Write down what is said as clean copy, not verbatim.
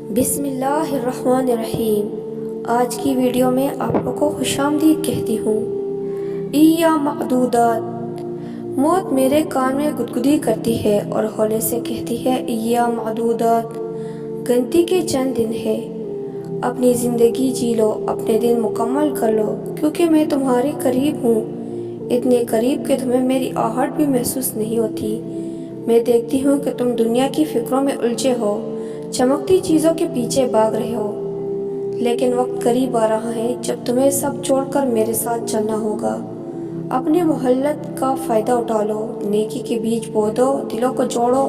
बिस्मिल्लाहिर्रहमानिर्रहीम। आज की वीडियो में आप लोगों को खुशामदीद कहती हूँ। इया मअदूदात। मौत मेरे कान में गुदगुदी करती है और हौले से कहती है, इया मअदूदात, गिनती के चंद दिन है। अपनी ज़िंदगी जी लो, अपने दिन मुकम्मल कर लो, क्योंकि मैं तुम्हारे करीब हूँ, इतने करीब कि तुम्हें मेरी आहट भी महसूस नहीं होती। मैं देखती हूँ कि तुम दुनिया की फ़िक्रों में उलझे हो, चमकती चीज़ों के पीछे भाग रहे हो, लेकिन वक्त करीब आ रहा है जब तुम्हें सब छोड़कर मेरे साथ चलना होगा। अपने मोहल्लत का फ़ायदा उठा लो, नेकी के बीज बो दो, दिलों को जोड़ो,